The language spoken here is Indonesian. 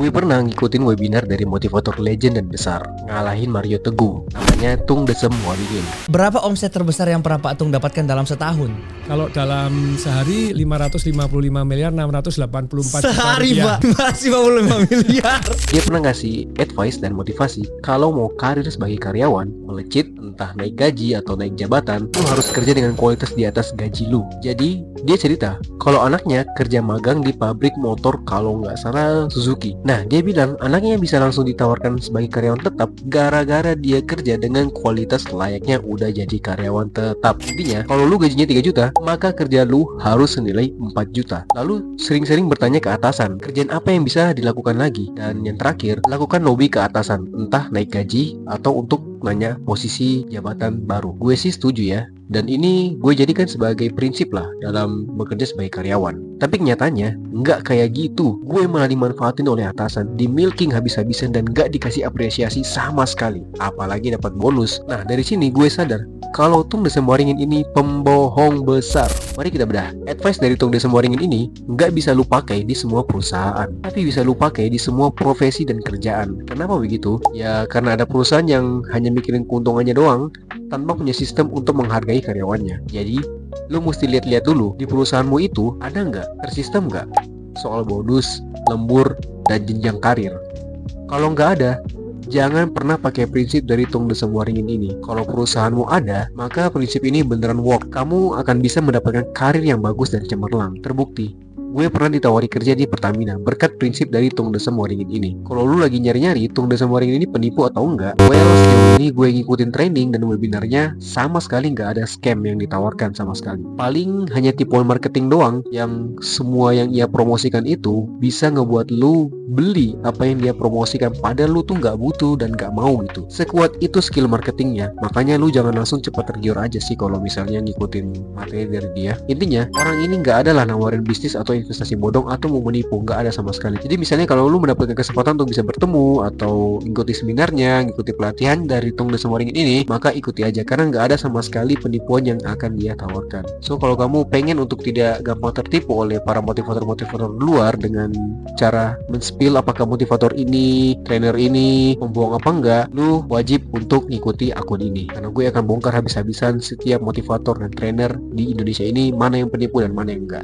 Gue pernah ngikutin webinar dari motivator legend dan besar, ngalahin Mario Teguh, namanya Tung Desem Waringin. Berapa omset terbesar yang pernah Pak Tung dapatkan dalam setahun? Kalau dalam sehari 555 miliar 684 Sehari juta Pak, masih 55 miliar. Dia pernah ngasih advice dan motivasi, kalau mau karir sebagai karyawan, melejit, entah naik gaji atau naik jabatan, lu harus kerja dengan kualitas di atas gaji lu. Jadi, dia cerita, kalau anaknya kerja magang di pabrik motor kalau nggak salah Suzuki. Nah, dia bilang anaknya bisa langsung ditawarkan sebagai karyawan tetap gara-gara dia kerja dengan kualitas layaknya udah jadi karyawan tetap. Intinya, kalau lu gajinya 3 juta, maka kerja lu harus senilai 4 juta. Lalu sering-sering bertanya ke atasan, kerjaan apa yang bisa dilakukan lagi? Dan yang terakhir, lakukan lobby ke atasan, entah naik gaji atau untuk nanya posisi jabatan baru. Gue sih setuju ya. Dan ini gue jadikan sebagai prinsip lah dalam bekerja sebagai karyawan. Tapi kenyataannya nggak kayak gitu. Gue malah dimanfaatin oleh atasan, di milking habis-habisan dan nggak dikasih apresiasi sama sekali. Apalagi dapat bonus. Nah, dari sini gue sadar kalau Tung Desem Waringin ini pembohong besar. Mari kita bedah. Advice dari Tung Desem Waringin ini nggak bisa lu pakai di semua perusahaan, tapi bisa lu pakai di semua profesi dan kerjaan. Kenapa begitu? Ya karena ada perusahaan yang hanya mikirin keuntungannya doang, tanpa punya sistem untuk menghargai karyawannya. Jadi, lu mesti lihat-lihat dulu di perusahaanmu itu ada nggak, tersistem nggak soal bonus, lembur, dan jenjang karir. Kalau nggak ada, jangan pernah pakai prinsip dari Tung Desem Waringin ini. Kalau perusahaanmu ada, maka prinsip ini beneran work. Kamu akan bisa mendapatkan karir yang bagus dan cemerlang. Terbukti. Gue pernah ditawari kerja di Pertamina berkat prinsip dari Tung Desem Waringin ini. Kalau lu lagi nyari-nyari Tung Desem Waringin ini penipu atau enggak, well, sejauh ini gue ngikutin training dan webinarnya sama sekali nggak ada scam yang ditawarkan sama sekali. Paling hanya tipuan marketing doang yang semua yang ia promosikan itu bisa ngebuat lu beli apa yang dia promosikan padahal lu tuh nggak butuh dan nggak mau gitu. Sekuat itu skill marketingnya, makanya lu jangan langsung cepat tergiur aja sih kalau misalnya ngikutin materi dari dia. Intinya, orang ini nggak ada lah nawarin bisnis atau investasi bodong atau mau menipu, nggak ada sama sekali. Jadi misalnya kalau lu mendapatkan kesempatan untuk bisa bertemu atau ikuti seminarnya, ikuti pelatihan dari Tung Desem Waringin ini, maka ikuti aja karena nggak ada sama sekali penipuan yang akan dia tawarkan. So kalau kamu pengen untuk tidak gampang tertipu oleh para motivator-motivator luar dengan cara men-spill apakah motivator ini, trainer ini membohong apa enggak, lu wajib untuk ngikuti akun ini karena gue akan bongkar habis-habisan setiap motivator dan trainer di Indonesia ini mana yang penipu dan mana yang enggak.